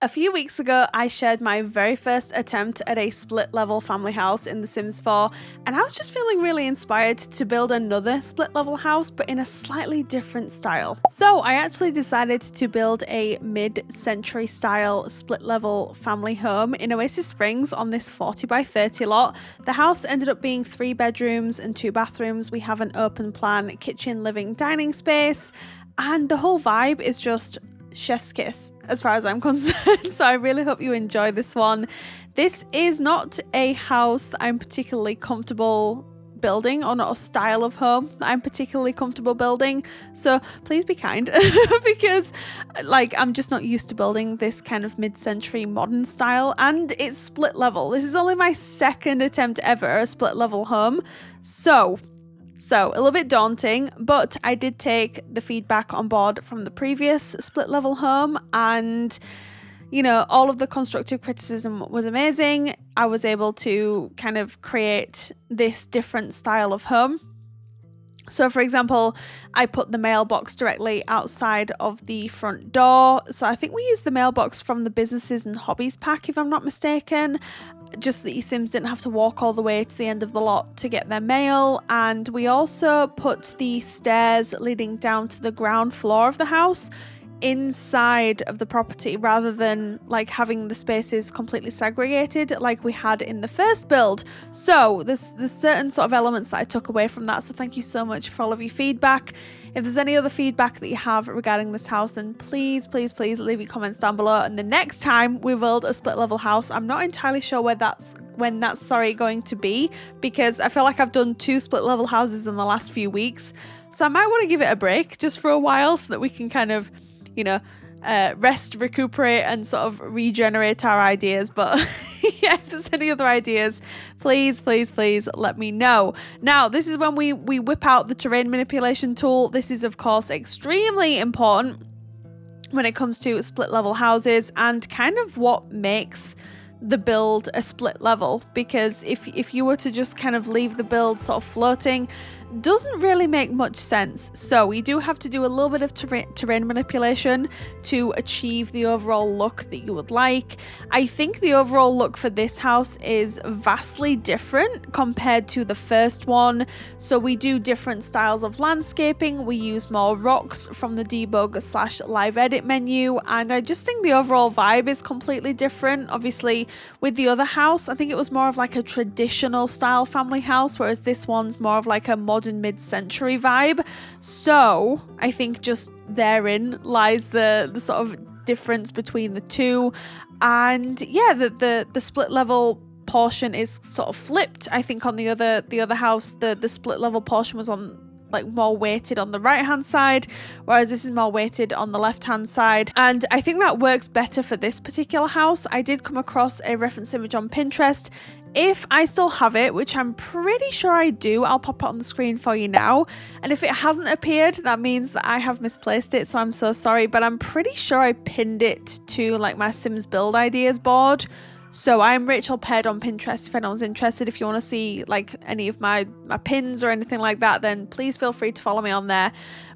A few weeks ago, I shared my very first attempt at a split level family house in The Sims 4, and I was just feeling really inspired to build another split level house, but in a slightly different style. So I actually decided to build a mid-century style split level family home in Oasis Springs on this 40 by 30 lot. The house ended up being 3 bedrooms and 2 bathrooms. We have an open plan kitchen, living, dining space, and the whole vibe is just chef's kiss as far as I'm concerned. So I really hope you enjoy this one. This is not a house that I'm particularly comfortable building, or not a style of home that I'm particularly comfortable building, so please be kind because I'm just not used to building this kind of mid-century modern style, and it's split level. This is only my second attempt ever at a split level home, so a little bit daunting, but I did take the feedback on board from the previous split level home, and all of the constructive criticism was amazing. I was able to kind of create this different style of home. So for example, I put the mailbox directly outside of the front door. So I think we used the mailbox from the businesses and hobbies pack, if I'm not mistaken, just that your Sims didn't have to walk all the way to the end of the lot to get their mail. And we also put the stairs leading down to the ground floor of the house inside of the property, rather than having the spaces completely segregated like we had in the first build. So there's certain sort of elements that I took away from that, so thank you so much for all of your feedback. If there's any other feedback that you have regarding this house, then please leave your comments down below. And the next time we build a split level house, I'm not entirely sure when that's going to be, because I feel like I've done 2 split level houses in the last few weeks, so I might want to give it a break just for a while so that we can kind of rest, recuperate, and sort of regenerate our ideas. But yeah, if there's any other ideas, please let me know. Now, this is when we whip out the terrain manipulation tool. This is, of course, extremely important when it comes to split level houses, and kind of what makes the build a split level, because if you were to just kind of leave the build sort of floating, doesn't really make much sense. So we do have to do a little bit of terrain manipulation to achieve the overall look that you would like. I think the overall look for this house is vastly different compared to the first one. So we do different styles of landscaping. We use more rocks from the debug/live edit menu, and I just think the overall vibe is completely different. Obviously, with the other house, I think it was more of like a traditional style family house, whereas this one's more of like a modern mid-century vibe. So I think just therein lies the sort of difference between the two. And yeah, the split level portion is sort of flipped. I think on the other house, the split level portion was on more weighted on the right hand side, whereas this is more weighted on the left hand side, and I think that works better for this particular house. I did come across a reference image on Pinterest. If I still have it, which I'm pretty sure I do, I'll pop it on the screen for you now. And if it hasn't appeared, that means that I have misplaced it, so I'm so sorry, but I'm pretty sure I pinned it to my Sims build ideas board. So I'm RachelPedd on Pinterest if anyone's interested. If you want to see any of my pins or anything like that, then please feel free to follow me on there.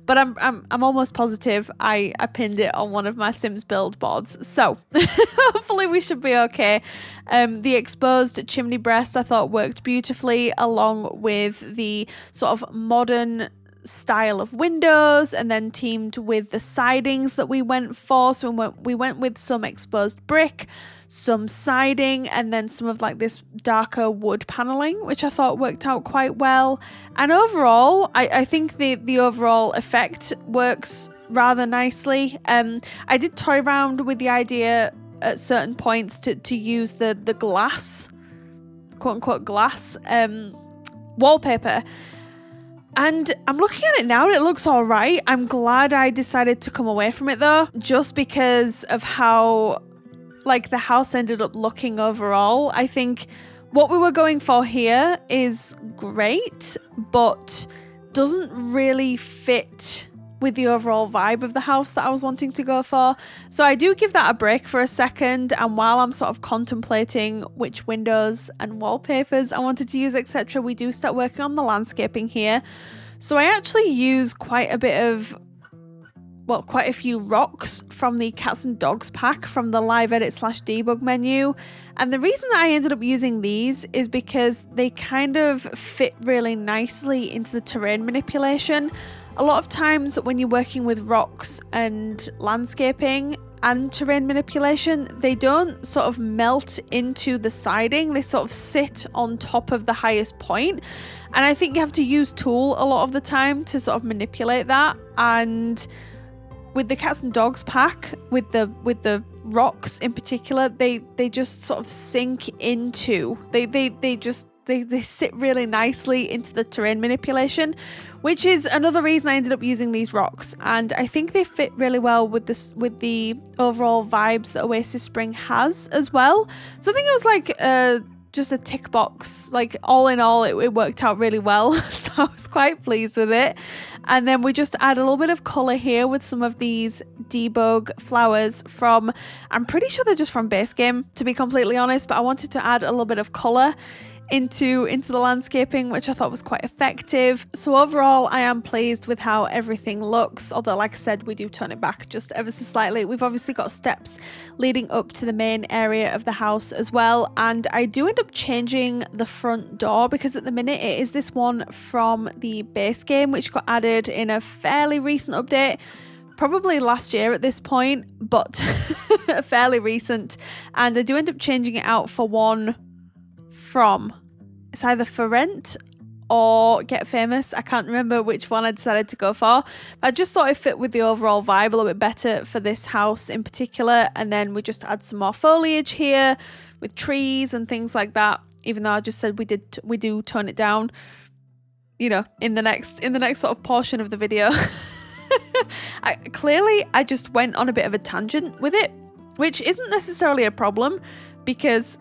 But I'm almost positive I pinned it on one of my Sims build boards. So hopefully we should be okay. The exposed chimney breast I thought worked beautifully, along with the sort of modern style of windows, and then teamed with the sidings that we went for. So we went with some exposed brick, some siding, and then some of this darker wood paneling, which I thought worked out quite well. And overall, I think the overall effect works rather nicely. I did toy around with the idea at certain points to use the glass, quote unquote glass, wallpaper. And I'm looking at it now and it looks all right. I'm glad I decided to come away from it though, just because of how the house ended up looking overall. I think what we were going for here is great, but doesn't really fit with the overall vibe of the house that I was wanting to go for. So I do give that a break for a second, and while I'm sort of contemplating which windows and wallpapers I wanted to use, etc., we do start working on the landscaping here. So I actually use quite a bit of well, quite a few rocks from the cats and dogs pack from the live edit / debug menu. And the reason that I ended up using these is because they kind of fit really nicely into the terrain manipulation. A lot of times when you're working with rocks and landscaping and terrain manipulation, they don't sort of melt into the siding, they sort of sit on top of the highest point. And I think you have to use tool a lot of the time to sort of manipulate that. And with the cats and dogs pack, with the rocks in particular, they just sort of sink into, they sit really nicely into the terrain manipulation, which is another reason I ended up using these rocks. And I think they fit really well with the overall vibes that Oasis Spring has as well. So I think it was like just a tick box, like all in all it worked out really well. So I was quite pleased with it. And then we just add a little bit of color here with some of these debug flowers from, I'm pretty sure they're just from base game, to be completely honest, but I wanted to add a little bit of color into the landscaping, which I thought was quite effective. So overall, I am pleased with how everything looks, although like I said, we do turn it back just ever so slightly. We've obviously got steps leading up to the main area of the house as well, and I do end up changing the front door because at the minute it is this one from the base game, which got added in a fairly recent update, probably last year at this point, but fairly recent. And I do end up changing it out for one from, it's either For Rent or Get Famous. I can't remember which one I decided to go for. I just thought it fit with the overall vibe a little bit better for this house in particular. And then we just add some more foliage here with trees and things like that, even though I just said we do tone it down, you know, in the next sort of portion of the video. I just went on a bit of a tangent with it, which isn't necessarily a problem, because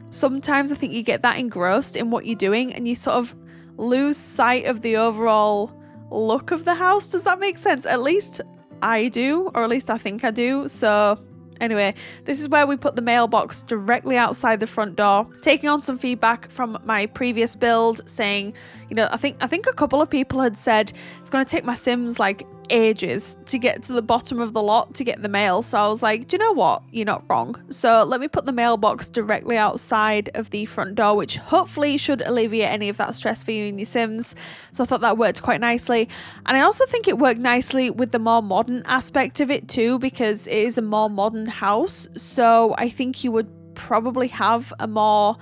sometimes I think you get that engrossed in what you're doing and you sort of lose sight of the overall look of the house. Does that make sense? At least I do, or at least I think I do. So anyway, this is where we put the mailbox directly outside the front door, taking on some feedback from my previous build saying, you know, I think a couple of people had said it's going to take my Sims like ages to get to the bottom of the lot to get the mail. So I was like, do you know what? You're not wrong. So let me put the mailbox directly outside of the front door, which hopefully should alleviate any of that stress for you and your Sims. So I thought that worked quite nicely. And I also think it worked nicely with the more modern aspect of it too, because it is a more modern house. So I think you would probably have a more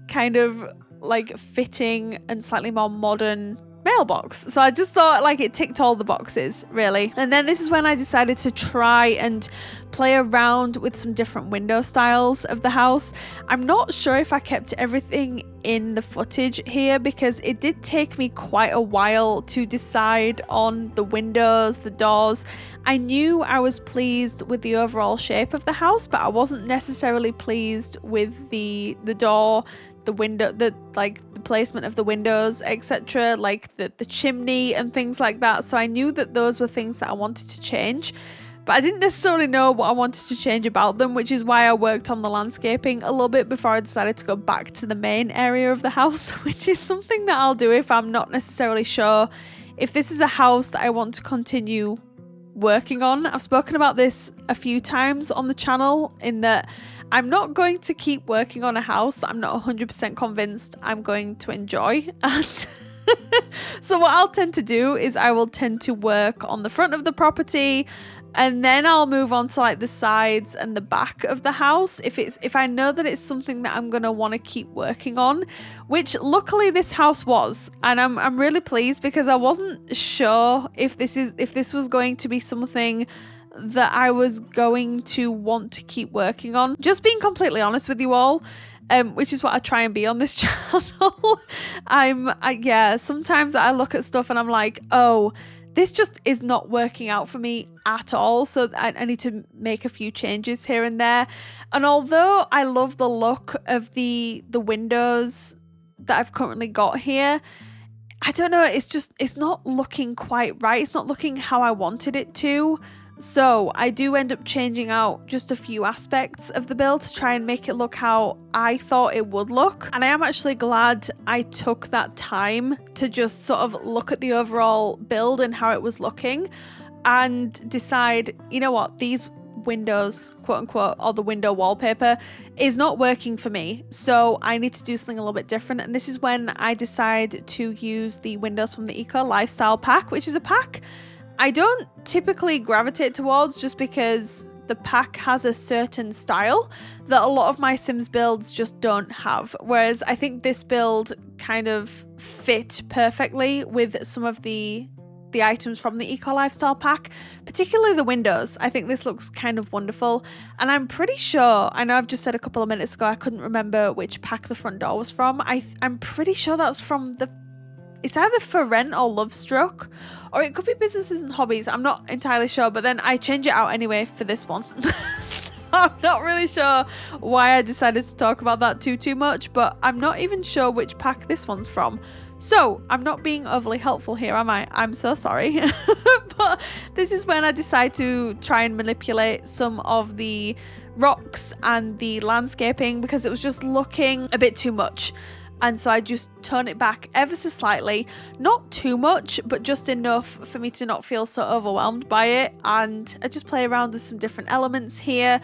kind of like fitting and slightly more modern mailbox. So I just thought like it ticked all the boxes really. And then this is when I decided to try and play around with some different window styles of the house. I'm not sure if I kept everything in the footage here because it did take me quite a while to decide on the windows, the doors. I knew I was pleased with the overall shape of the house, but I wasn't necessarily pleased with the door, the window, the placement of the windows, etc., like the chimney and things like that. So I knew that those were things that I wanted to change, but I didn't necessarily know what I wanted to change about them, which is why I worked on the landscaping a little bit before I decided to go back to the main area of the house, which is something that I'll do if I'm not necessarily sure if this is a house that I want to continue working on. I've spoken about this a few times on the channel in that I'm not going to keep working on a house that I'm not 100% convinced I'm going to enjoy. And so what I'll tend to do is I will tend to work on the front of the property, and then I'll move on to like the sides and the back of the house if I know that it's something that I'm going to want to keep working on, which luckily this house was. And I'm really pleased because I wasn't sure if this was going to be something that I was going to want to keep working on. Just being completely honest with you all, which is what I try and be on this channel. Sometimes I look at stuff and I'm like, oh, this just is not working out for me at all. So I need to make a few changes here and there. And although I love the look of the windows that I've currently got here, I don't know, it's not looking quite right. It's not looking how I wanted it to. So I do end up changing out just a few aspects of the build to try and make it look how I thought it would look. And I am actually glad I took that time to just sort of look at the overall build and how it was looking. and decide, you know what, these windows, quote unquote, or the window wallpaper is not working for me, so I need to do something a little bit different. And this is when I decide to use the windows from the Eco Lifestyle pack, which is a pack I don't typically gravitate towards, just because the pack has a certain style that a lot of my Sims builds just don't have, whereas I think this build kind of fit perfectly with some of the items from the Eco Lifestyle pack, particularly the windows. I think this looks kind of wonderful, and I'm pretty sure, I know I've just said a couple of minutes ago I couldn't remember which pack the front door was from. I'm pretty sure that's from it's either For Rent or Love Struck, or it could be Businesses and Hobbies. I'm not entirely sure, but then I change it out anyway for this one. So I'm not really sure why I decided to talk about that too much, but I'm not even sure which pack this one's from. So I'm not being overly helpful here, am I? I'm so sorry. But this is when I decide to try and manipulate some of the rocks and the landscaping, because it was just looking a bit too much. And so I just turn it back ever so slightly, not too much, but just enough for me to not feel so overwhelmed by it. And I just play around with some different elements here.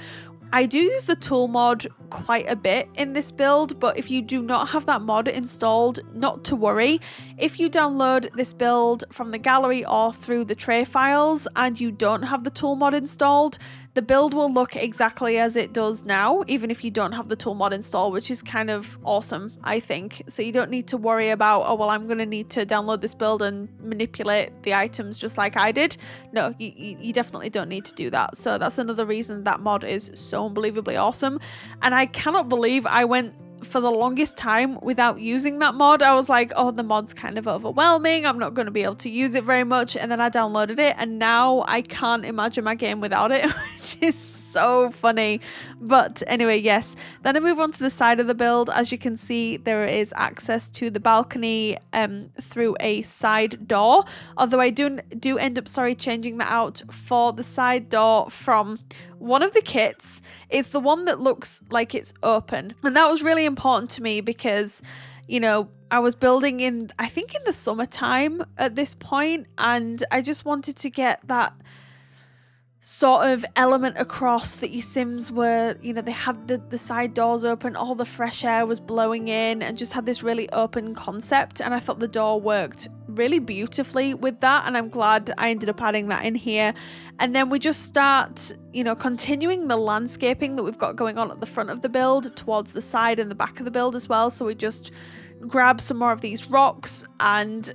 I do use the tool mod quite a bit in this build, but if you do not have that mod installed, not to worry. If you download this build from the gallery or through the tray files and you don't have the tool mod installed, the build will look exactly as it does now, even if you don't have the tool mod installed, which is kind of awesome, I think. So you don't need to worry about, oh, well, I'm going to need to download this build and manipulate the items just like I did. No, you definitely don't need to do that. So that's another reason that mod is so unbelievably awesome. And I cannot believe I went for the longest time without using that mod. I was like, oh, the mod's kind of overwhelming, I'm not going to be able to use it very much, and then I downloaded it and now I can't imagine my game without it, which is so funny. But anyway, yes, then I move on to the side of the build. As you can see, there is access to the balcony through a side door, although I do end up changing that out for the side door from one of the kits. Is the one that looks like it's open, and that was really important to me because, you know, I was building in, I think, in the summertime at this point, and I just wanted to get that sort of element across that your Sims were, you know, they had the side doors open, all the fresh air was blowing in, and just had this really open concept. And I thought the door worked really beautifully with that, and I'm glad I ended up adding that in here. And then we just start, you know, continuing the landscaping that we've got going on at the front of the build towards the side and the back of the build as well. So we just grab some more of these rocks, and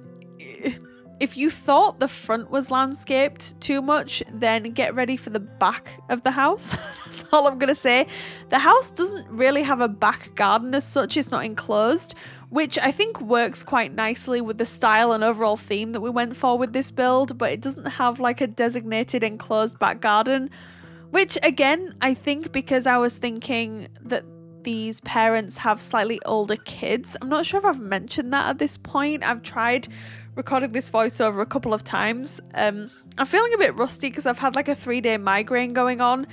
if you thought the front was landscaped too much, then get ready for the back of the house. That's all I'm going to say. The house doesn't really have a back garden as such. It's not enclosed, which I think works quite nicely with the style and overall theme that we went for with this build, but it doesn't have like a designated enclosed back garden, which again, I think because I was thinking that these parents have slightly older kids. I'm not sure if I've mentioned that at this point. I've tried recording this voiceover a couple of times. I'm feeling a bit rusty because I've had like a 3-day migraine going on,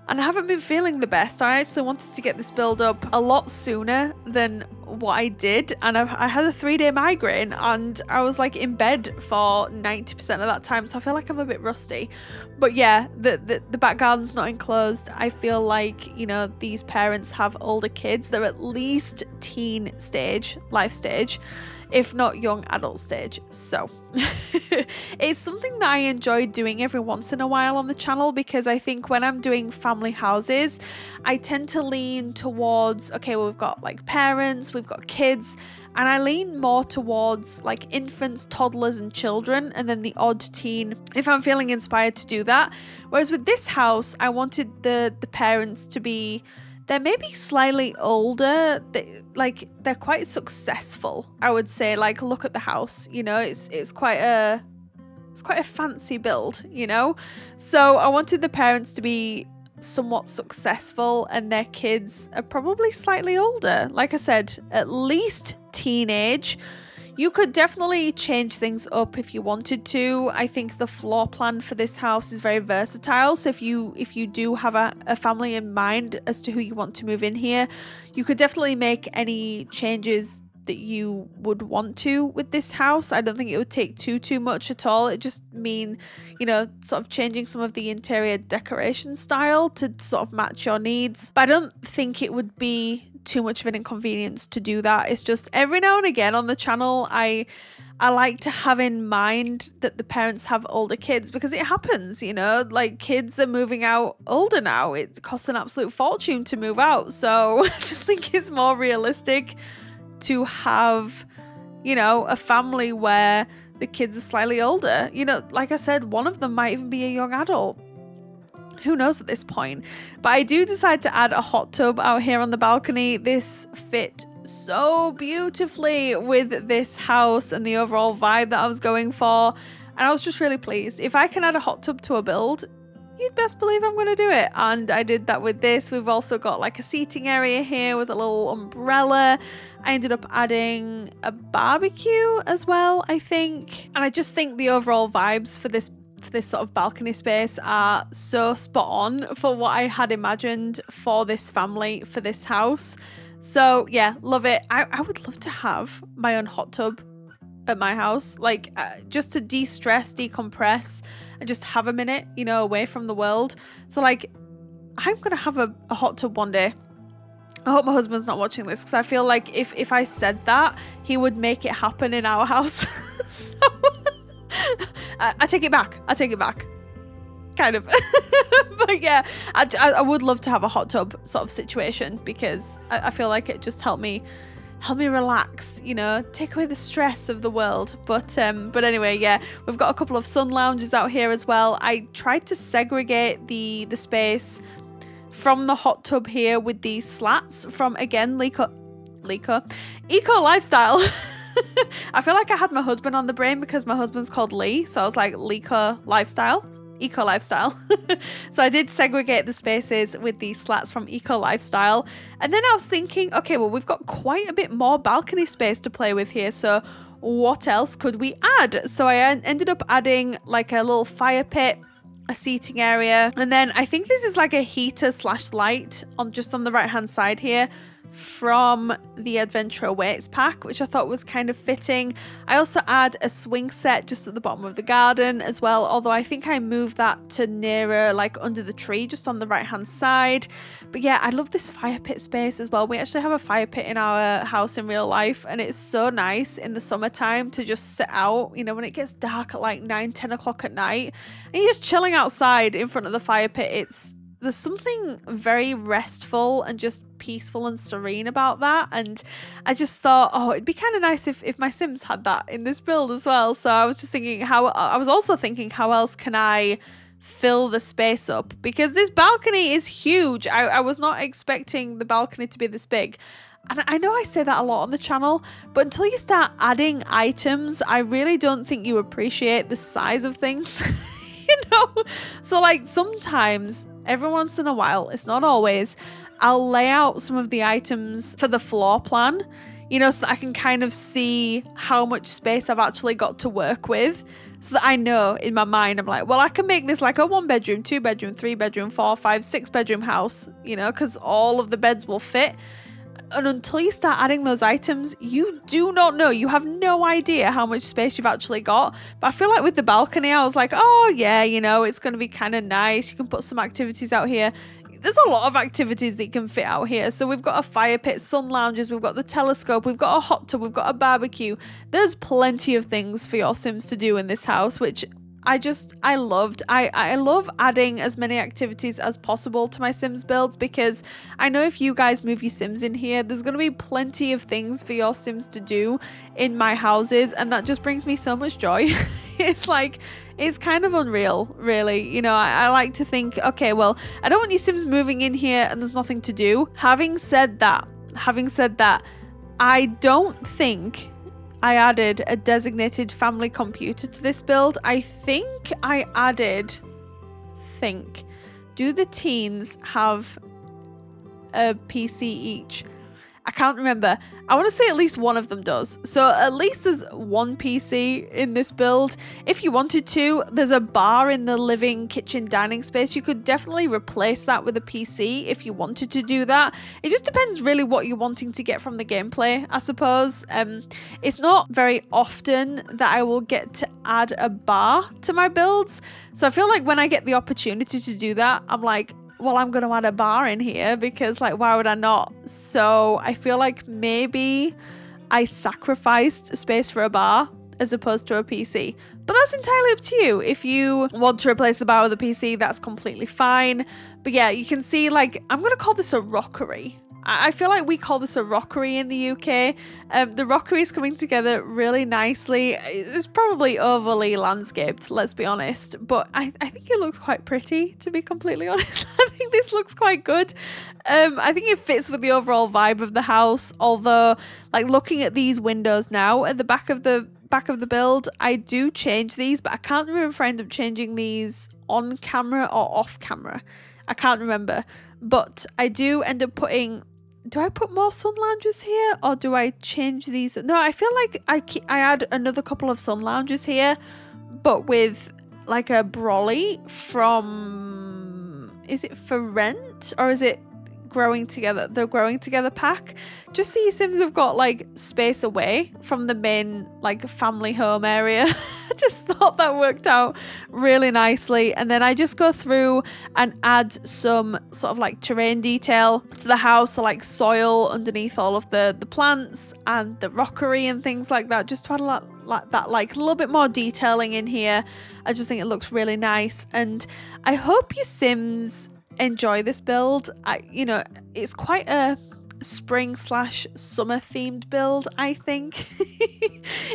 and I haven't been feeling the best. I actually wanted to get this build up a lot sooner than what I did, and I had a 3-day migraine and I was like in bed for 90% of that time, so I feel like I'm a bit rusty. But yeah, the back garden's not enclosed. I feel like, you know, these parents have older kids. They're at least teen stage, life stage, if not young adult stage. So it's something that I enjoy doing every once in a while on the channel, because I think when I'm doing family houses, I tend to lean towards, okay, well, we've got like parents, we've got kids, and I lean more towards like infants, toddlers, and children, and then the odd teen if I'm feeling inspired to do that. Whereas with this house, I wanted the parents to be, they're maybe slightly older, they're quite successful, I would say. Like, look at the house, you know, it's quite a fancy build, you know. So I wanted the parents to be somewhat successful, and their kids are probably slightly older. Like I said, at least teenage. You could definitely change things up if you wanted to. I think the floor plan for this house is very versatile. So if you do have a family in mind as to who you want to move in here, you could definitely make any changes that you would want to with this house. I don't think it would take too much at all. It just mean, you know, sort of changing some of the interior decoration style to sort of match your needs. But I don't think it would be too much of an inconvenience to do that. It's just every now and again on the channel, I like to have in mind that the parents have older kids, because it happens, you know, like kids are moving out older now. It costs an absolute fortune to move out. So I just think it's more realistic to have, you know, a family where the kids are slightly older. You know, like I said, one of them might even be a young adult. Who knows at this point? But I do decide to add a hot tub out here on the balcony. This fit so beautifully with this house and the overall vibe that I was going for. And I was just really pleased. If I can add a hot tub to a build, you'd best believe I'm going to do it. And I did that with this. We've also got like a seating area here with a little umbrella. I ended up adding a barbecue as well, I think. And I just think the overall vibes for this sort of balcony space are so spot on for what I had imagined for this family, for this house. So yeah, love it. I would love to have my own hot tub at my house, like just to de-stress, decompress, and just have a minute, you know, away from the world. So like, I'm gonna have a hot tub one day. I hope my husband's not watching this, because I feel like if I said that, he would make it happen in our house. So I take it back. Kind of. But yeah, I would love to have a hot tub sort of situation, because I feel like it just helped me relax, you know, take away the stress of the world. But anyway, yeah, we've got a couple of sun lounges out here as well. I tried to segregate the space from the hot tub here with these slats from, again, Eco Lifestyle. I feel like I had my husband on the brain because my husband's called Lee, so I was like, Eco Lifestyle. So I did segregate the spaces with these slats from Eco Lifestyle. And then I was thinking, okay, well, we've got quite a bit more balcony space to play with here, so what else could we add? So I ended up adding like a little fire pit, a seating area, and then I think this is like a heater / light on the right hand side here from the Adventure Awaits pack, which I thought was kind of fitting. I also add a swing set just at the bottom of the garden as well, although I think I moved that to nearer like under the tree just on the right hand side. But yeah, I love this fire pit space as well. We actually have a fire pit in our house in real life, and it's so nice in the summertime to just sit out, you know, when it gets dark at like 9-10 o'clock at night and you're just chilling outside in front of the fire pit. There's something very restful and just peaceful and serene about that. And I just thought, oh, it'd be kind of nice if my Sims had that in this build as well. So I was just thinking how else can I fill the space up? Because this balcony is huge. I was not expecting the balcony to be this big. And I know I say that a lot on the channel, but until you start adding items, I really don't think you appreciate the size of things. You know? So like sometimes, every once in a while, it's not always, I'll lay out some of the items for the floor plan, you know, so that I can kind of see how much space I've actually got to work with, so that I know in my mind, I'm like, well, I can make this like a 1 bedroom, 2 bedroom, 3 bedroom, 4, 5, 6 bedroom house, you know, because all of the beds will fit. And until you start adding those items, you do not know. You have no idea how much space you've actually got. But I feel like with the balcony, I was like, oh yeah, you know, it's going to be kind of nice. You can put some activities out here. There's a lot of activities that you can fit out here. So we've got a fire pit, sun lounges, we've got the telescope, we've got a hot tub, we've got a barbecue. There's plenty of things for your Sims to do in this house, which I loved. I love adding as many activities as possible to my Sims builds, because I know if you guys move your Sims in here, there's going to be plenty of things for your Sims to do in my houses, and that just brings me so much joy. It's kind of unreal, really. You know, I like to think, okay, well, I don't want your Sims moving in here and there's nothing to do. Having said that, I don't think I added a designated family computer to this build. I think I added, do the teens have a PC each? I can't remember. I want to say at least one of them does. So at least there's one PC in this build. If you wanted to, there's a bar in the living kitchen dining space. You could definitely replace that with a PC if you wanted to do that. It just depends really what you're wanting to get from the gameplay, I suppose. It's not very often that I will get to add a bar to my builds. So I feel like when I get the opportunity to do that, I'm like, well, I'm going to add a bar in here because, like, why would I not? So I feel like maybe I sacrificed space for a bar as opposed to a PC. But that's entirely up to you. If you want to replace the bar with a PC, that's completely fine. But yeah, you can see, like, I'm going to call this a rockery. I feel like we call this a rockery in the UK. The rockery is coming together really nicely. It's probably overly landscaped, let's be honest. But I think it looks quite pretty, to be completely honest. I think this looks quite good. I think it fits with the overall vibe of the house. Although, like, looking at these windows now at the back of the build, I do change these, but I can't remember if I end up changing these on camera or off camera. I can't remember. But I do end up putting... Do I put more sun lounges here or do I change these? No, I feel like I add another couple of sun lounges here, but with like a brolly from... Is it For Rent or is it Growing Together? The Growing Together pack. Just so your Sims have got like space away from the main like family home area. I just thought that worked out really nicely. And then I just go through and add some sort of like terrain detail to the house, so like soil underneath all of the plants and the rockery and things like that, just to add a lot like that, like a little bit more detailing in here. I just think it looks really nice, and I hope your Sims enjoy this build. It's quite a spring/summer themed build, I think.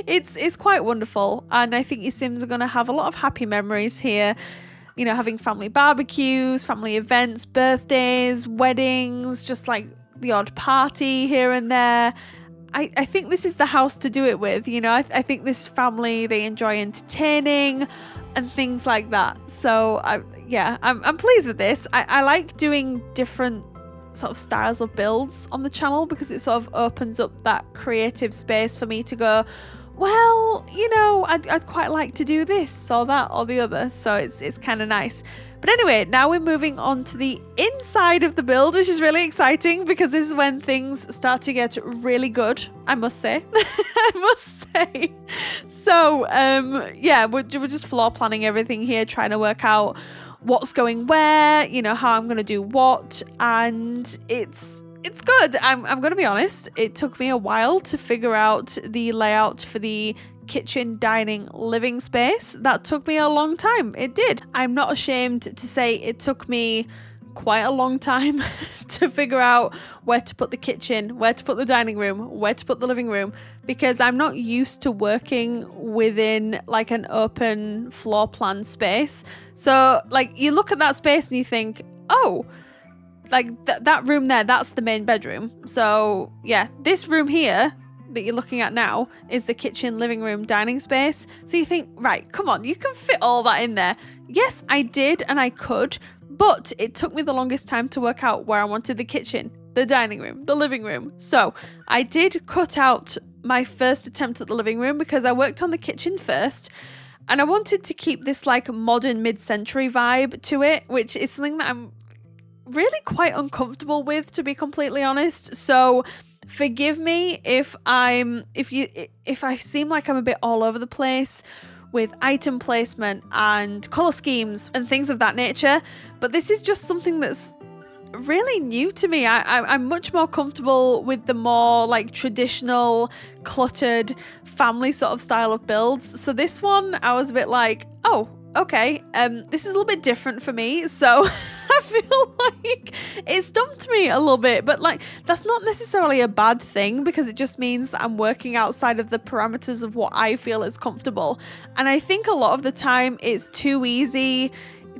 It's quite wonderful, and I think your Sims are going to have a lot of happy memories here, you know, having family barbecues, family events, birthdays, weddings, just like the odd party here and there. I think this is the house to do it with, you know. I think this family, they enjoy entertaining and things like that. So I'm pleased with this. I like doing different sort of styles of builds on the channel because it sort of opens up that creative space for me to go, well, you know, I'd quite like to do this or that or the other. So it's kind of nice. But anyway, now we're moving on to the inside of the build, which is really exciting because this is when things start to get really good, I must say. I must say. So, we're just floor planning everything here, trying to work out what's going where, you know, how I'm going to do what, and it's good. I'm going to be honest, it took me a while to figure out the layout for the kitchen, dining, living space. That took me a long time. It did. I'm not ashamed to say it took me quite a long time to figure out where to put the kitchen, where to put the dining room, where to put the living room, because I'm not used to working within like an open floor plan space. So like you look at that space and you think, oh, like that room there, that's the main bedroom. So yeah, this room here that you're looking at now is the kitchen, living room, dining space. So you think, right, come on, you can fit all that in there. Yes, I did, and I could, but it took me the longest time to work out where I wanted the kitchen, the dining room, the living room. So I did cut out my first attempt at the living room because I worked on the kitchen first, and I wanted to keep this like modern mid-century vibe to it, which is something that I'm really quite uncomfortable with, to be completely honest. So forgive me if I seem like I'm a bit all over the place with item placement and color schemes and things of that nature, but this is just something that's really new to me. I'm much more comfortable with the more like traditional, cluttered family sort of style of builds. So this one, I was a bit like, oh, okay, this is a little bit different for me. So I feel like it stumped me a little bit, but like that's not necessarily a bad thing because it just means that I'm working outside of the parameters of what I feel is comfortable. And I think a lot of the time it's too easy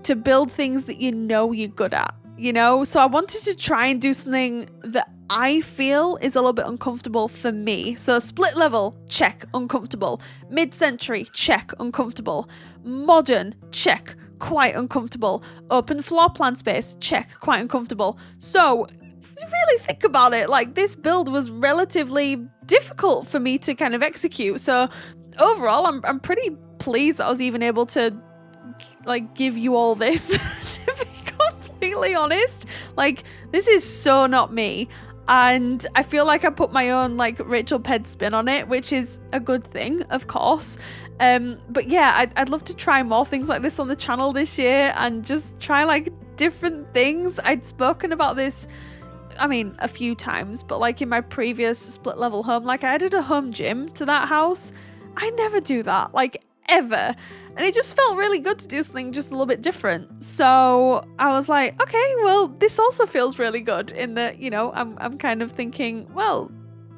to build things that you know you're good at, you know? So I wanted to try and do something that I feel is a little bit uncomfortable for me. So split level, check, uncomfortable. Mid-century, check, uncomfortable. Modern, check, quite uncomfortable. Open floor plan space, check, quite uncomfortable. So really think about it, like this build was relatively difficult for me to kind of execute. So overall, I'm pretty pleased that I was even able to like give you all this. To be completely honest, like this is so not me. And I feel like I put my own like RachelPedd spin on it, which is a good thing, of course. But yeah, I'd love to try more things like this on the channel this year and just try like different things. I'd spoken about this, I mean, a few times, but like in my previous split level home, like I added a home gym to that house. I never do that, like ever. And it just felt really good to do something just a little bit different. So I was like, okay, well, this also feels really good in that, you know, I'm kind of thinking, well,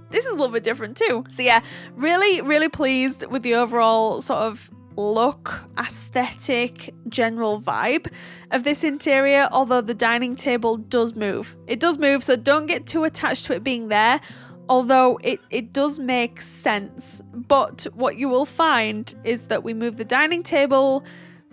this is a little bit different too. So yeah, really, really pleased with the overall sort of look, aesthetic, general vibe of this interior, although the dining table does move. It does move, so don't get too attached to it being there. Although it does make sense, but what you will find is that we move the dining table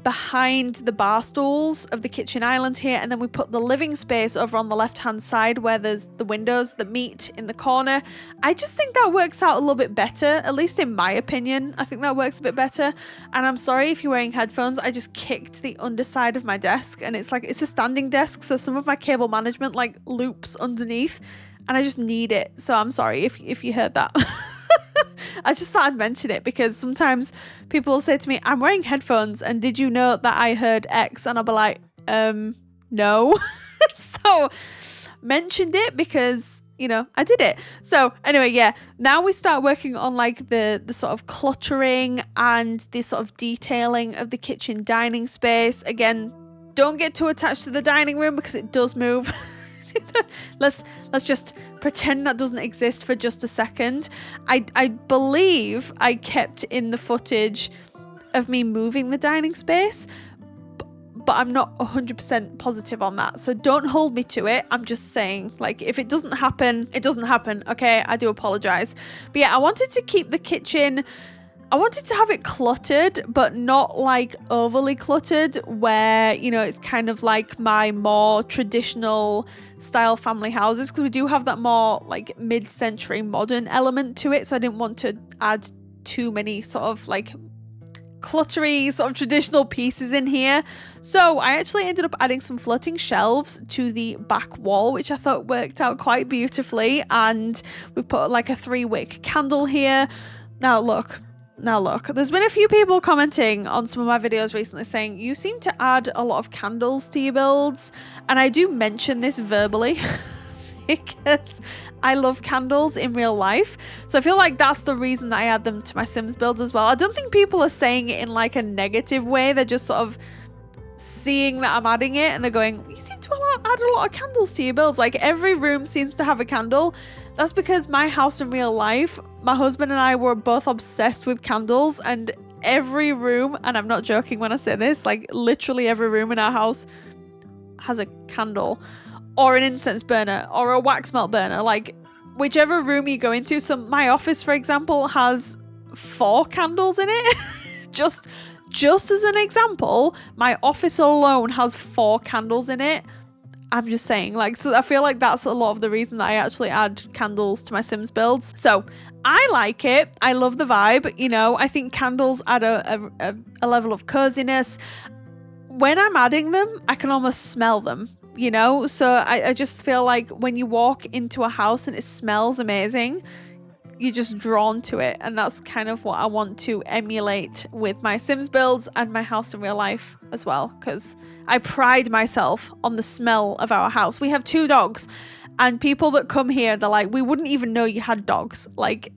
behind the bar stools of the kitchen island here, and then we put the living space over on the left hand side where there's the windows that meet in the corner. I just think that works out a little bit better, at least in my opinion. I think that works a bit better. And I'm sorry if you're wearing headphones, I just kicked the underside of my desk, and it's a standing desk, so some of my cable management like loops underneath. And I just need it. So I'm sorry if you heard that. I just thought I'd mention it because sometimes people will say to me, I'm wearing headphones and did you know that I heard X? And I'll be like, no. So mentioned it because, you know, I did it. So anyway, yeah, now we start working on like the sort of cluttering and the sort of detailing of the kitchen dining space. Again, don't get too attached to the dining room because it does move. Let's just pretend that doesn't exist for just a second. I believe I kept in the footage of me moving the dining space, but I'm not 100% positive on that. So don't hold me to it. I'm just saying, like, if it doesn't happen, it doesn't happen. Okay, I do apologize. But yeah, I wanted to keep the kitchen, I wanted to have it cluttered, but not like overly cluttered where, you know, it's kind of like my more traditional style family houses, because we do have that more like mid-century modern element to it. So I didn't want to add too many sort of like cluttery sort of traditional pieces in here. So I actually ended up adding some floating shelves to the back wall, which I thought worked out quite beautifully. And we put like a 3-wick candle here. Now look, there's been a few people commenting on some of my videos recently saying you seem to add a lot of candles to your builds, and I do mention this verbally because I love candles in real life. So I feel like that's the reason that I add them to my Sims builds as well. I don't think people are saying it in like a negative way. They're just sort of seeing that I'm adding it and they're going, you seem to add a lot of candles to your builds. Like every room seems to have a candle. That's because my house in real life, my husband and I were both obsessed with candles, and every room, and I'm not joking when I say this, like literally every room in our house has a candle or an incense burner or a wax melt burner, like whichever room you go into. So my office, for example, has 4 candles in it. Just as an example, my office alone has 4 candles in it. I'm just saying, like, so I feel like that's a lot of the reason that I actually add candles to my Sims builds. So I like it. I love the vibe. You know, I think candles add a level of coziness. When I'm adding them, I can almost smell them, you know? So I just feel like when you walk into a house and it smells amazing, you're just drawn to it. And that's kind of what I want to emulate with my Sims builds and my house in real life as well, because I pride myself on the smell of our house. We have 2 dogs, and people that come here, they're like, we wouldn't even know you had dogs. Like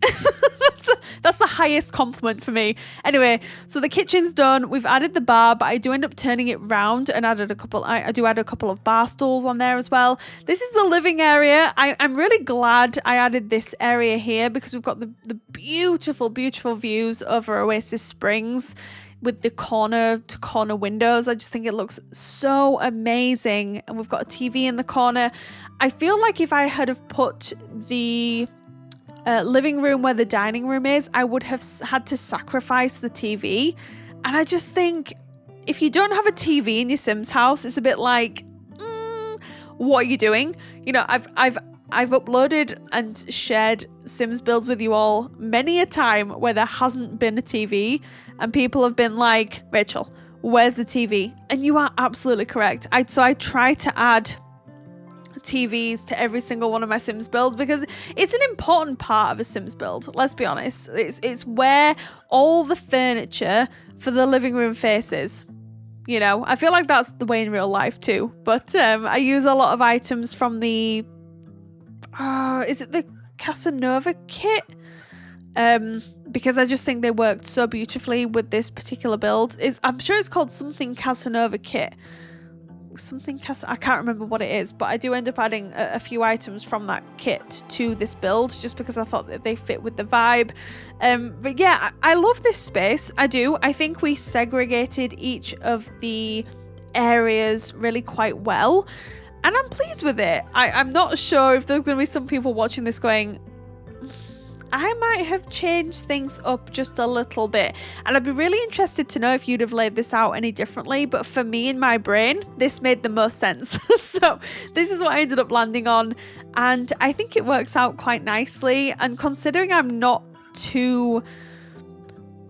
that's the highest compliment for me. Anyway, so the kitchen's done. We've added the bar, but I do end up turning it round and added a couple. I do add a couple of bar stools on there as well. This is the living area. I'm really glad I added this area here because we've got the beautiful, beautiful views over Oasis Springs with the corner to corner windows. I just think it looks so amazing. And we've got a TV in the corner. I feel like if I had have put the living room where the dining room is, I would have had to sacrifice the TV. And I just think if you don't have a TV in your Sims house, it's a bit like, what are you doing? You know, I've uploaded and shared Sims builds with you all many a time where there hasn't been a TV and people have been like, Rachel, where's the TV? And you are absolutely correct. So I try to add TVs to every single one of my Sims builds because it's an important part of a Sims build. Let's be honest. It's where all the furniture for the living room faces. You know, I feel like that's the way in real life too. But I use a lot of items from the is it the Casanova kit? Because I just think they worked so beautifully with this particular build. I'm sure it's called something Casanova kit. I can't remember what it is, but I do end up adding a few items from that kit to this build just because I thought that they fit with the vibe. But yeah, I love this space. I do. I think we segregated each of the areas really quite well, and I'm pleased with it. I'm not sure if there's going to be some people watching this going, I might have changed things up just a little bit, and I'd be really interested to know if you'd have laid this out any differently. But for me, in my brain, this made the most sense. So this is what I ended up landing on, and I think it works out quite nicely. And considering I'm not too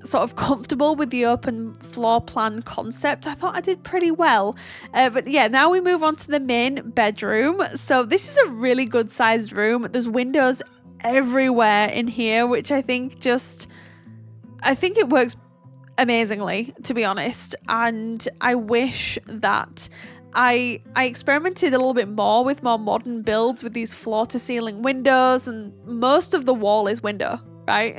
sort of comfortable with the open floor plan concept, I thought I did pretty well. But yeah, now we move on to the main bedroom. So this is a really good sized room. There's windows everywhere in here, which I think it works amazingly, to be honest. And I wish that I experimented a little bit more with more modern builds with these floor to ceiling windows, and most of the wall is window, right?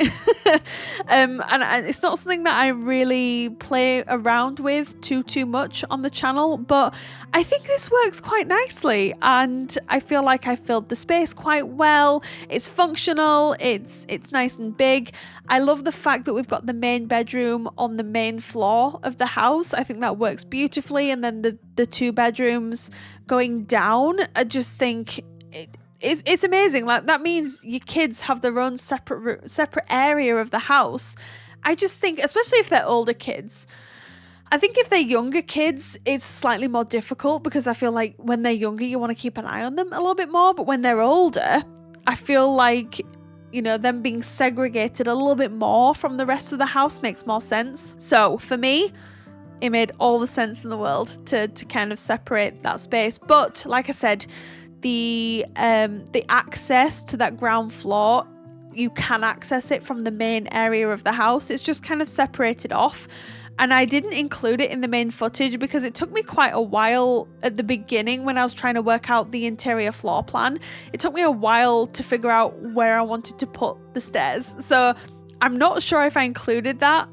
And it's not something that I really play around with too much on the channel, but I think this works quite nicely, and I feel like I filled the space quite well. It's functional, it's nice and big. I love the fact that we've got the main bedroom on the main floor of the house. I think that works beautifully, and then the two bedrooms going down, I just think it's amazing. Like, that means your kids have their own separate area of the house. I just think, especially if they're older kids, I think if they're younger kids, it's slightly more difficult because I feel like when they're younger, you want to keep an eye on them a little bit more. But when they're older, I feel like, you know, them being segregated a little bit more from the rest of the house makes more sense. So for me, it made all the sense in the world to kind of separate that space. But like I said, the access to that ground floor, you can access it from the main area of the house. It's just kind of separated off, and I didn't include it in the main footage because it took me quite a while at the beginning when I was trying to work out the interior floor plan. It took me a while to figure out where I wanted to put the stairs, so I'm not sure if I included that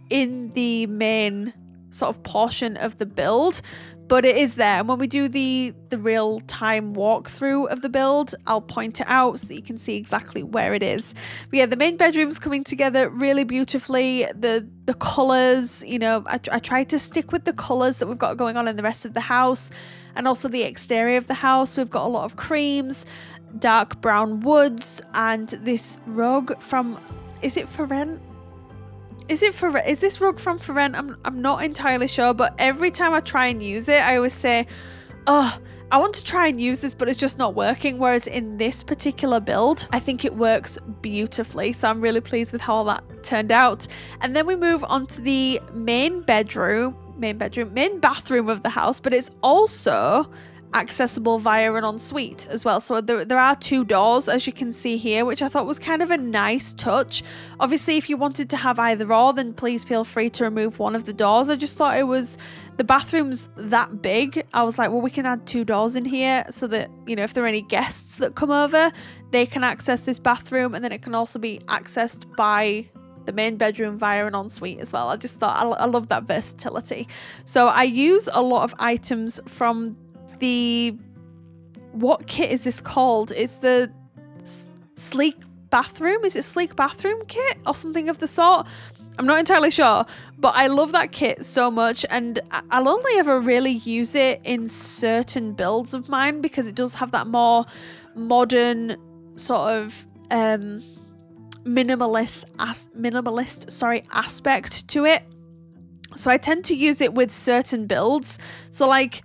in the main sort of portion of the build, but it is there. And when we do the real-time walkthrough of the build, I'll point it out so that you can see exactly where it is. But yeah, the main bedroom's coming together really beautifully. The colours, you know, I tried to stick with the colours that we've got going on in the rest of the house, and also the exterior of the house. So we've got a lot of creams, dark brown woods, and this rug from, is it for rent? Is this rug from For Rent? I'm not entirely sure, but every time I try and use it, I always say, oh, I want to try and use this, but it's just not working. Whereas in this particular build, I think it works beautifully. So I'm really pleased with how all that turned out. And then we move on to the main bathroom of the house, but it's also accessible via an ensuite as well. So there are two doors, as you can see here, which I thought was kind of a nice touch. Obviously, if you wanted to have either or, then please feel free to remove one of the doors. I just thought the bathroom's that big. I was like, well, we can add two doors in here so that, you know, if there are any guests that come over, they can access this bathroom, and then it can also be accessed by the main bedroom via an ensuite as well. I just thought I love that versatility. So I use a lot of items from what kit is this called? It's the sleek bathroom. Is it sleek bathroom kit or something of the sort? I'm not entirely sure, but I love that kit so much, and I'll only ever really use it in certain builds of mine because it does have that more modern sort of minimalist aspect to it. So I tend to use it with certain builds. So like,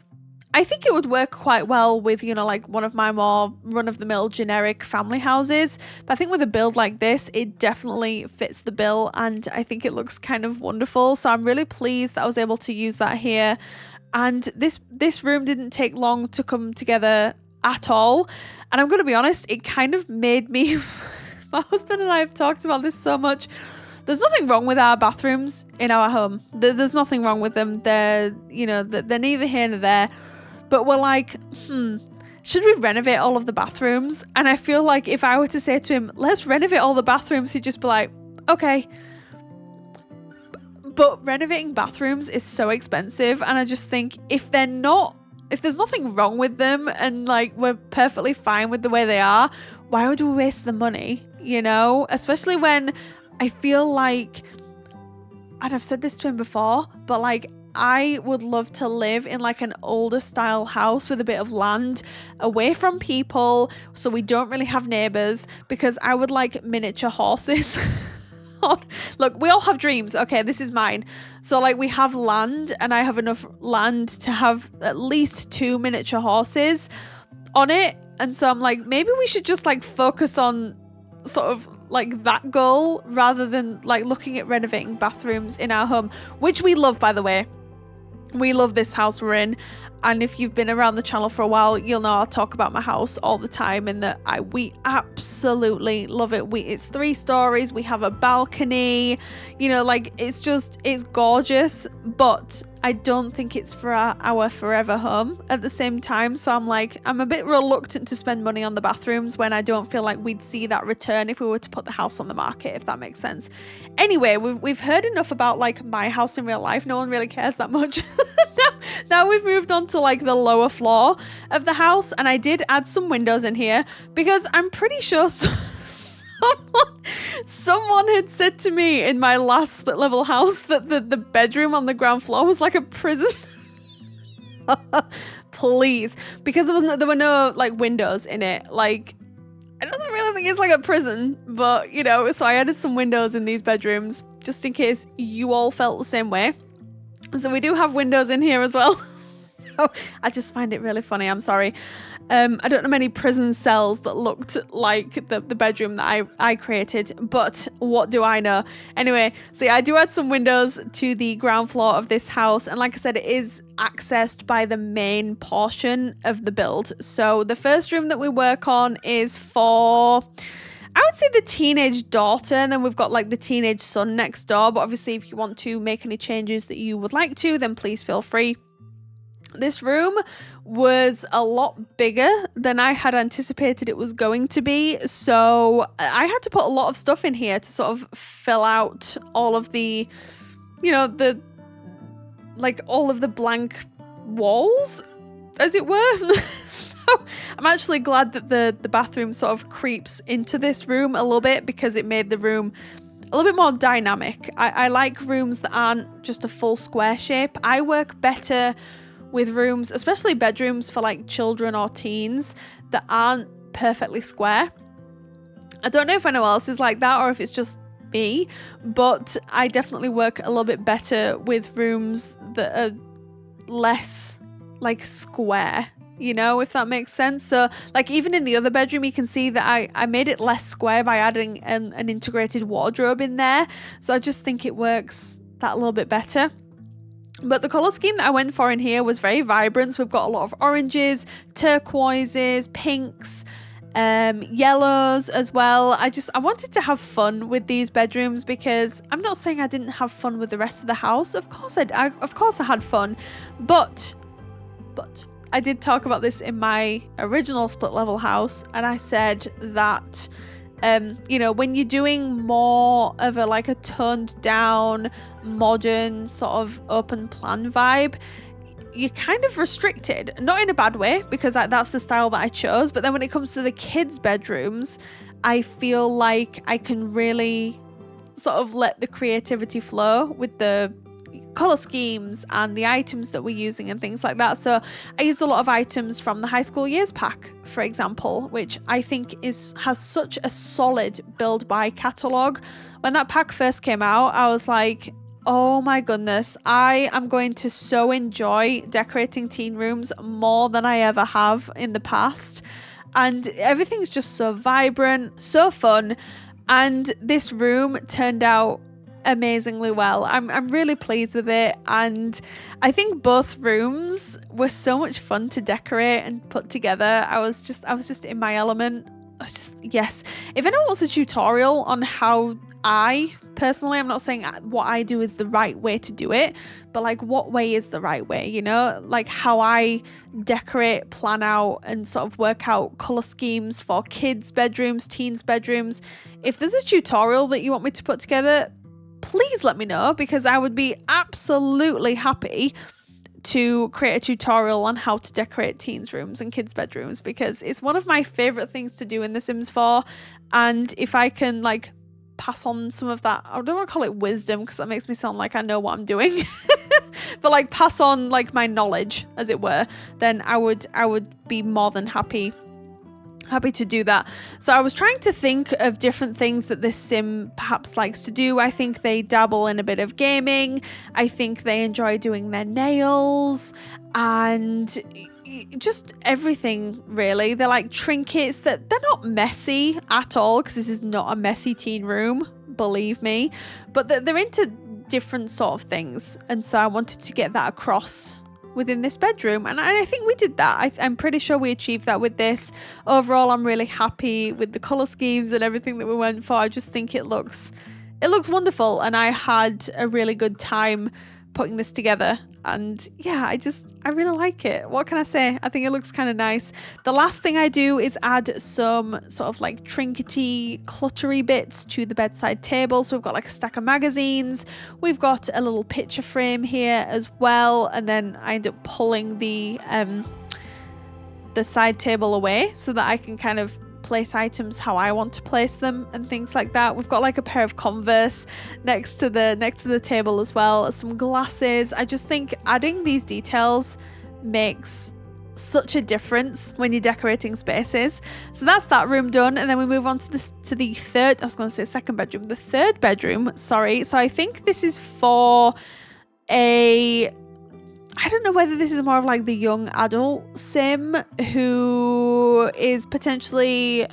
I think it would work quite well with, you know, like one of my more run-of-the-mill generic family houses. But I think with a build like this, it definitely fits the bill, and I think it looks kind of wonderful. So I'm really pleased that I was able to use that here. And this room didn't take long to come together at all. And I'm going to be honest, it kind of made me... My husband and I have talked about this so much. There's nothing wrong with our bathrooms in our home. There's nothing wrong with them. They're, you know, they're neither here nor there. But we're like, should we renovate all of the bathrooms? And I feel like if I were to say to him, let's renovate all the bathrooms, he'd just be like, okay. But renovating bathrooms is so expensive. And I just think if there's nothing wrong with them and like we're perfectly fine with the way they are, why would we waste the money? You know, especially when I feel like, and I've said this to him before, but like I would love to live in like an older style house with a bit of land away from people so we don't really have neighbors, because I would like miniature horses. Look, we all have dreams. Okay, this is mine. So like we have land, and I have enough land to have at least 2 miniature horses on it. And so I'm like, maybe we should just like focus on sort of like that goal rather than like looking at renovating bathrooms in our home, which we love, by the way. We love this house we're in, and if you've been around the channel for a while, you'll know I'll talk about my house all the time, and that we absolutely love it. It's 3 stories, we have a balcony, you know, like it's gorgeous, but I don't think it's for our forever home at the same time. So I'm a bit reluctant to spend money on the bathrooms when I don't feel like we'd see that return if we were to put the house on the market, if that makes sense. Anyway, we've heard enough about like my house in real life. No one really cares that much. Now we've moved on to like the lower floor of the house, and I did add some windows in here because I'm pretty sure someone had said to me in my last split level house that the bedroom on the ground floor was like a prison. Please, because there were no like windows in it. Like, I don't really think it's like a prison, but you know, so I added some windows in these bedrooms just in case you all felt the same way. So we do have windows in here as well. So I just find it really funny. I'm sorry. I don't know many prison cells that looked like the bedroom that I created, but what do I know? Anyway, so yeah, I do add some windows to the ground floor of this house. And like I said, it is accessed by the main portion of the build. So the first room that we work on is for, I would say, the teenage daughter, and then we've got like the teenage son next door. But obviously if you want to make any changes that you would like to, then please feel free. This room was a lot bigger than I had anticipated it was going to be. So I had to put a lot of stuff in here to sort of fill out all of the, you know, all of the blank walls, as it were. So I'm actually glad that the bathroom sort of creeps into this room a little bit, because it made the room a little bit more dynamic. I like rooms that aren't just a full square shape. I work better with rooms, especially bedrooms for like children or teens, that aren't perfectly square. I don't know if anyone else is like that or if it's just me, but I definitely work a little bit better with rooms that are less like square, you know, if that makes sense. So like even in the other bedroom, you can see that I made it less square by adding an integrated wardrobe in there. So I just think it works that a little bit better. But the colour scheme that I went for in here was very vibrant. So we've got a lot of oranges, turquoises, pinks, yellows as well. I wanted to have fun with these bedrooms, because I'm not saying I didn't have fun with the rest of the house. Of course I had fun, but I did talk about this in my original split level house, and I said that you know, when you're doing more of a toned down, modern sort of open plan vibe, you're kind of restricted, not in a bad way, because that's the style that I chose. But then when it comes to the kids' bedrooms, I feel like I can really sort of let the creativity flow with the color schemes and the items that we're using and things like that. So I used a lot of items from the high school years pack, for example, which I think has such a solid build buy catalog. When that pack first came out, I was like, Oh my goodness, I am going to so enjoy decorating teen rooms more than I ever have in the past. And everything's just so vibrant, so fun. And this room turned out amazingly well. I'm really pleased with it, and I think both rooms were so much fun to decorate and put together. I was just in my element. I was just, yes. If anyone wants a tutorial on how I personally, I'm not saying what I do is the right way to do it, but like what way is the right way, you know, like how I decorate, plan out and sort of work out color schemes for kids' bedrooms, teens' bedrooms. If there's a tutorial that you want me to put together, please let me know, because I would be absolutely happy to create a tutorial on how to decorate teens' rooms and kids' bedrooms, because it's one of my favorite things to do in The Sims 4. And if I can like pass on some of that, I don't want to call it wisdom because that makes me sound like I know what I'm doing, but like pass on like my knowledge, as it were, then I would be more than happy to do that. So I was trying to think of different things that this sim perhaps likes to do. I think they dabble in a bit of gaming. I think they enjoy doing their nails and just everything, really. They're like trinkets that they're not messy at all, because this is not a messy teen room, believe me, but they're into different sort of things. And so I wanted to get that across within this bedroom, and I think we did that. I'm pretty sure we achieved that with this. Overall, I'm really happy with the color schemes and everything that we went for. I just think it looks wonderful, and I had a really good time putting this together. And yeah, I really like it. What can I say? I think it looks kind of nice. The last thing I do is add some sort of like trinkety, cluttery bits to the bedside table. So we've got like a stack of magazines. We've got a little picture frame here as well. And then I end up pulling the side table away so that I can kind of place items how I want to place them and things like that. We've got like a pair of Converse next to the table as well, some glasses. I just think adding these details makes such a difference when you're decorating spaces. So that's that room done, and then we move on to the third, I was going to say second bedroom, the third bedroom, sorry. So I think this is for I don't know whether this is more of like the young adult sim who is potentially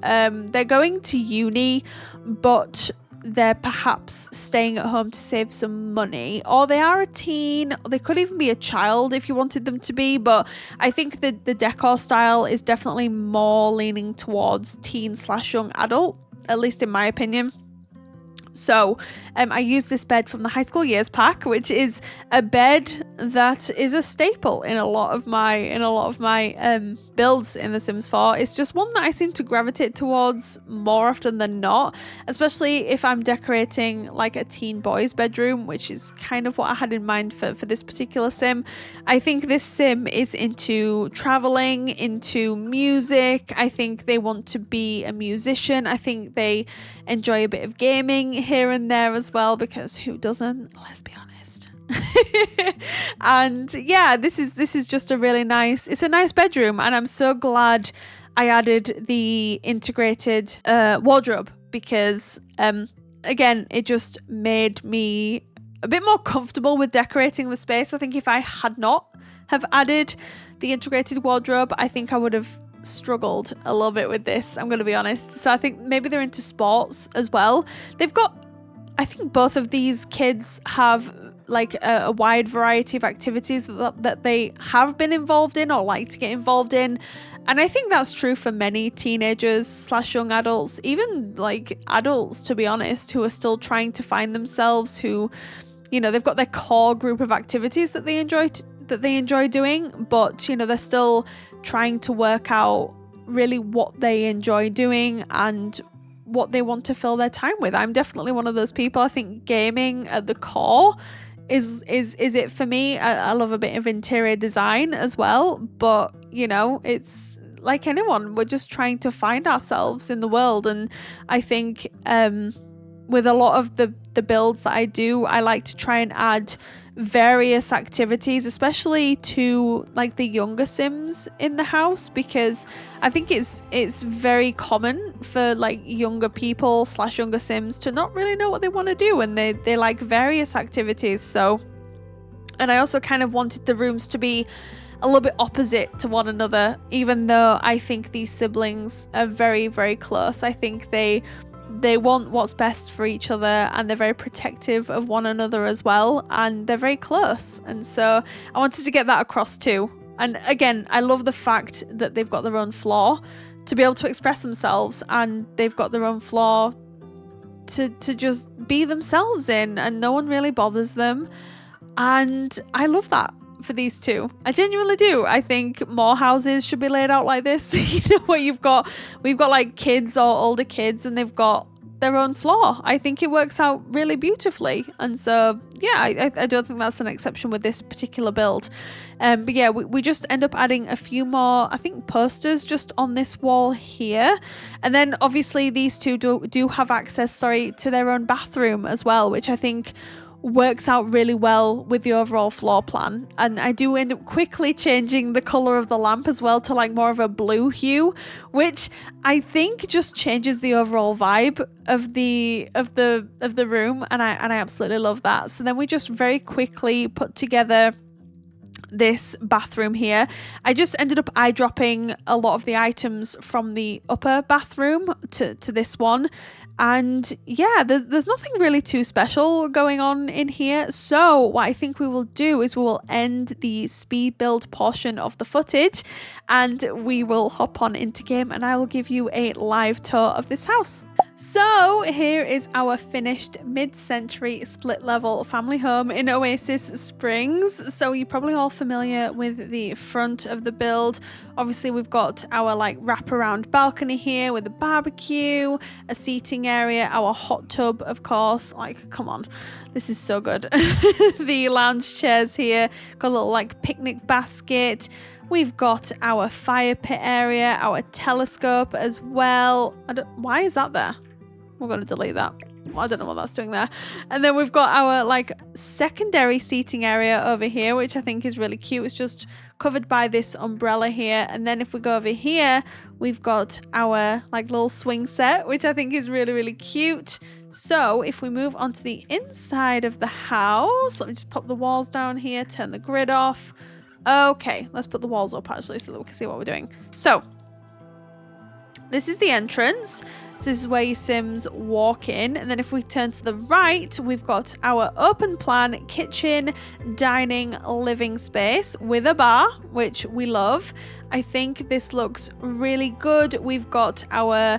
they're going to uni, but they're perhaps staying at home to save some money, or they are a teen, or they could even be a child if you wanted them to be. But I think the decor style is definitely more leaning towards teen/young adult, at least in my opinion. So I use this bed from the High School Years pack, which is a bed that is a staple in a lot of my builds in The Sims 4. It's just one that I seem to gravitate towards more often than not, especially if I'm decorating like a teen boy's bedroom, which is kind of what I had in mind for this particular sim. I think this sim is into traveling, into music. I think they want to be a musician. I think they enjoy a bit of gaming here and there as well, because who doesn't? Let's be honest. And yeah, this is just a really nice, it's a nice bedroom, and I'm so glad I added the integrated wardrobe, because again, it just made me a bit more comfortable with decorating the space. I think if I had not have added the integrated wardrobe, I think I would have struggled a little bit with this, I'm going to be honest. So I think maybe they're into sports as well. They've got, I think both of these kids have like a wide variety of activities that they have been involved in or like to get involved in. And I think that's true for many teenagers/young adults, even like adults, to be honest, who are still trying to find themselves, who, you know, they've got their core group of activities that they enjoy doing, but you know, they're still trying to work out really what they enjoy doing and what they want to fill their time with. I'm definitely one of those people. I think gaming at the core is it for me. I love a bit of interior design as well, but you know, it's like anyone, we're just trying to find ourselves in the world. And I think with a lot of the builds that I do, I like to try and add various activities, especially to like the younger Sims in the house, because I think it's very common for like younger people / younger Sims to not really know what they want to do, and they like various activities. So, and I also kind of wanted the rooms to be a little bit opposite to one another, even though I think these siblings are very, very close. I think they want what's best for each other, and they're very protective of one another as well, and they're very close. And so I wanted to get that across too. And again, I love the fact that they've got their own floor to be able to express themselves, and they've got their own floor to just be themselves in, and no one really bothers them. And I love that for these two. I genuinely do. I think more houses should be laid out like this. You know, where we've got like kids or older kids, and they've got their own floor. I think it works out really beautifully. And so yeah, I don't think that's an exception with this particular build. But yeah, we just end up adding a few more, I think, posters just on this wall here. And then obviously these two do have access, to their own bathroom as well, which I think works out really well with the overall floor plan. And I do end up quickly changing the color of the lamp as well to like more of a blue hue, which I think just changes the overall vibe of the room, and I absolutely love that. So then we just very quickly put together this bathroom here. I just ended up eyedropping a lot of the items from the upper bathroom to this one. And yeah, there's nothing really too special going on in here. So what I think we will do is we will end the speed build portion of the footage, and we will hop on into game, and I will give you a live tour of this house. So here is our finished mid-century split level family home in Oasis Springs. So you're probably all familiar with the front of the build. Obviously we've got our like wraparound balcony here with a barbecue, a seating area, our hot tub, of course. Like, come on, this is so good. The lounge chairs here, got a little like picnic basket. We've got our fire pit area, our telescope as well. Why is that there? We're going to delete that. I don't know what that's doing there. And then we've got our like secondary seating area over here, which I think is really cute. It's just covered by this umbrella here. And then if we go over here, we've got our like little swing set, which I think is really, really cute. So if we move on to the inside of the house, let me just pop the walls down here, turn the grid off. Okay, let's put the walls up actually so that we can see what we're doing. So this is the entrance. This is where your Sims walk in. And then if we turn to the right, we've got our open plan kitchen, dining, living space with a bar, which we love. I think this looks really good. We've got our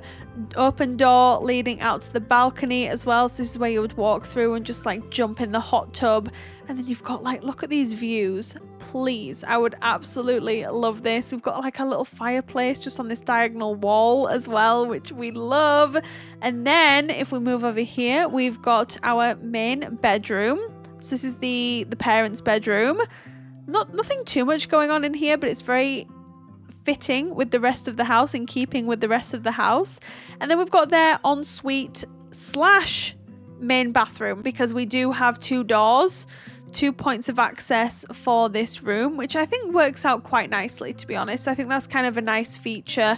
open door leading out to the balcony as well. So this is where you would walk through and just like jump in the hot tub. And then you've got like, look at these views. Please, I would absolutely love this. We've got like a little fireplace just on this diagonal wall as well, which we love. And then if we move over here, we've got our main bedroom. So this is the parents' bedroom. Nothing too much going on in here, but it's very fitting with the rest of the house, in keeping with the rest of the house. And then we've got their ensuite / main bathroom, because we do have 2 doors, 2 points of access for this room, which I think works out quite nicely, to be honest. I think that's kind of a nice feature.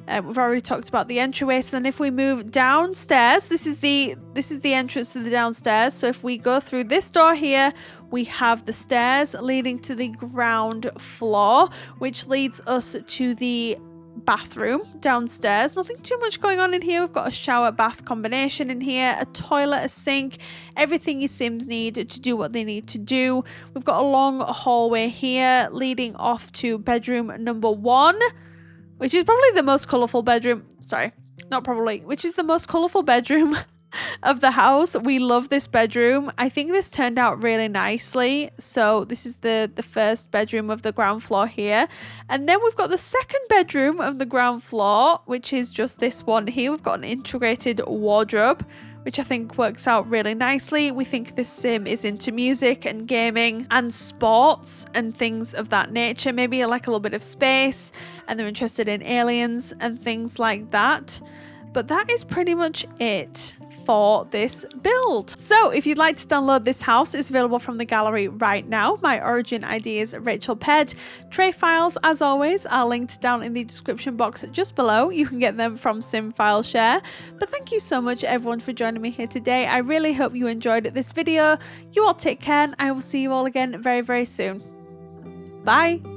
We've already talked about the entryway. So then if we move downstairs, this is the entrance to the downstairs. So if we go through this door here, we have the stairs leading to the ground floor, which leads us to the bathroom downstairs. Nothing too much going on in here. We've got a shower bath combination in here, a toilet, a sink, everything your Sims need to do what they need to do. We've got a long hallway here leading off to bedroom number 1, which is probably the most colourful bedroom. Sorry, not probably, which is the most colourful bedroom of the house. We love this bedroom. I think this turned out really nicely. So this is the first bedroom of the ground floor here. And then we've got the second bedroom of the ground floor, which is just this one here. We've got an integrated wardrobe, which I think works out really nicely. We think this Sim is into music and gaming and sports and things of that nature. Maybe like a little bit of space, and they're interested in aliens and things like that. But that is pretty much it for this build. So if you'd like to download this house, it's available from the gallery right now. My origin ID is RachelPedd. Tray files, as always, are linked down in the description box just below. You can get them from SimFileShare. But thank you so much everyone for joining me here today. I really hope you enjoyed this video. You all take care, and I will see you all again very, very soon. Bye!